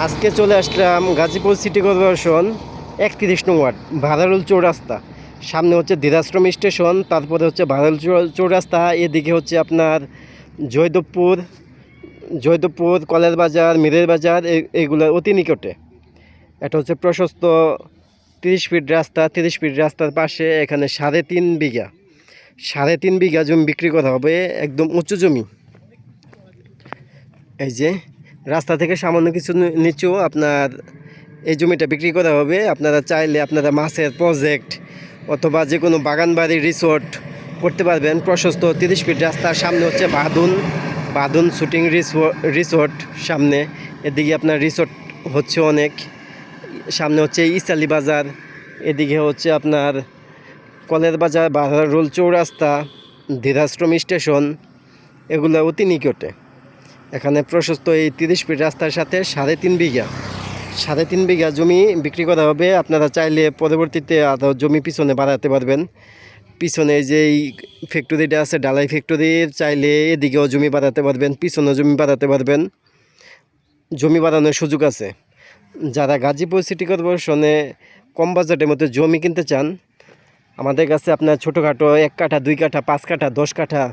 আজকে চলে আসলাম Gazipur city corporation 31 নং ওয়ার্ড ভাদারুল চৌরাস্তা। সামনে হচ্ছে ধীরাশ্রম স্টেশন, তারপরে হচ্ছে ভাদারুল চৌরাস্তা, এদিকে হচ্ছে আপনার জয়দেবপুর জয়দেবপুর কলের বাজার, মীরের বাজার, এগুলোর অতি নিকটে। এটা হচ্ছে প্রশস্ত 30 ফিট রাস্তা। 30 ফিট রাস্তার পাশে এখানে 3.5 বিঘা জমি বিক্রি করা হবে, একদম উঁচু জমি। এই যে রাস্তা থেকে সামান্য কিছু নিচু আপনার এই জমিটা বিক্রি করা হবে। আপনারা চাইলে আপনারা মাছের প্রজেক্ট অথবা যে কোনো বাগানবাড়ি রিসোর্ট করতে পারবেন। প্রশস্ত 30 ফিট রাস্তার সামনে হচ্ছে বাদুন শুটিং রিসোর্ট সামনে। এদিকে আপনার রিসোর্ট হচ্ছে অনেক। সামনে হচ্ছে ইসালি বাজার, এদিকে হচ্ছে আপনার কলের বাজার, ভাদারুল চৌরাস্তা, ধীরাশ্রম স্টেশন, এগুলো অতি নিকটে। এখানে প্রশস্ত এই 30 ফিট রাস্তার সাথে 3.5 বিঘা জমি বিক্রি করা হবে। আপনারা চাইলে পরবর্তীতে আরও জমি পিছনে বাড়াতে পারবেন। পিছনে যে এই ফ্যাক্টরিটা আছে, ডালাই ফ্যাক্টরি, চাইলে এদিকেও জমি বাড়াতে পারবেন, পিছনেও জমি বাড়াতে পারবেন। জমি বাড়ানোর সুযোগ আছে। যারা গাজীপুর সিটি কর্পোরেশনে কম বাজেটের মধ্যে জমি কিনতে চান, আমাদের কাছে আপনার ছোটোখাটো 1 কাঠা, 2 কাঠা, 5 কাঠা, 10 কাঠা,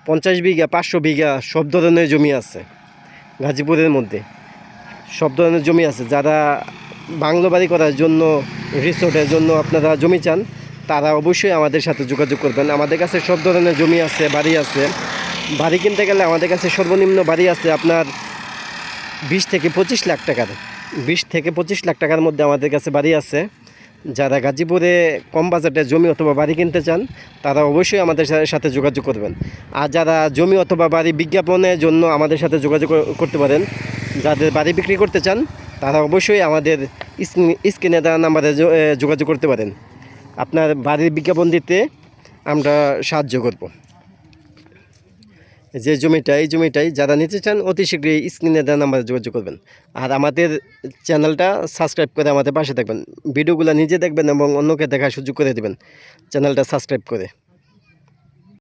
50 বিঘা, 500 বিঘা সব ধরনের জমি আছে। গাজীপুরের মধ্যে সব ধরনের জমি আছে। যারা বাংলো বাড়ি করার জন্য, রিসোর্টের জন্য আপনারা জমি চান, তারা অবশ্যই আমাদের সাথে যোগাযোগ করবেন। আমাদের কাছে সব ধরনের জমি আছে, বাড়ি আছে। বাড়ি কিনতে গেলে আমাদের কাছে সর্বনিম্ন বাড়ি আছে আপনার 20 থেকে 25 লাখ টাকার। 20 থেকে 25 লাখ টাকার মধ্যে আমাদের কাছে বাড়ি আছে। যারা গাজীপুরে কম বাজেটে জমি অথবা বাড়ি কিনতে চান, তারা অবশ্যই আমাদের সাথে যোগাযোগ করবেন। আর যারা জমি অথবা বাড়ি বিজ্ঞাপনের জন্য আমাদের সাথে যোগাযোগ করতে পারেন, যাদের বাড়ি বিক্রি করতে চান, তারা অবশ্যই আমাদের স্ক্রিনে দেওয়া নাম্বারে যোগাযোগ করতে পারেন। আপনার বাড়ির বিজ্ঞাপন দিতে আমরা সাহায্য করব। যে এই জমিটাই যারা নিতে চান, অতি শীঘ্রই স্ক্রিনে দেওয়া নাম্বারে যোগাযোগ করবেন। আর আমাদের চ্যানেলটা সাবস্ক্রাইব করে আমাদের পাশে থাকবেন। ভিডিওগুলো নিজে দেখবেন এবং অন্যকে দেখার সুযোগ করে দেবেন চ্যানেলটা সাবস্ক্রাইব করে।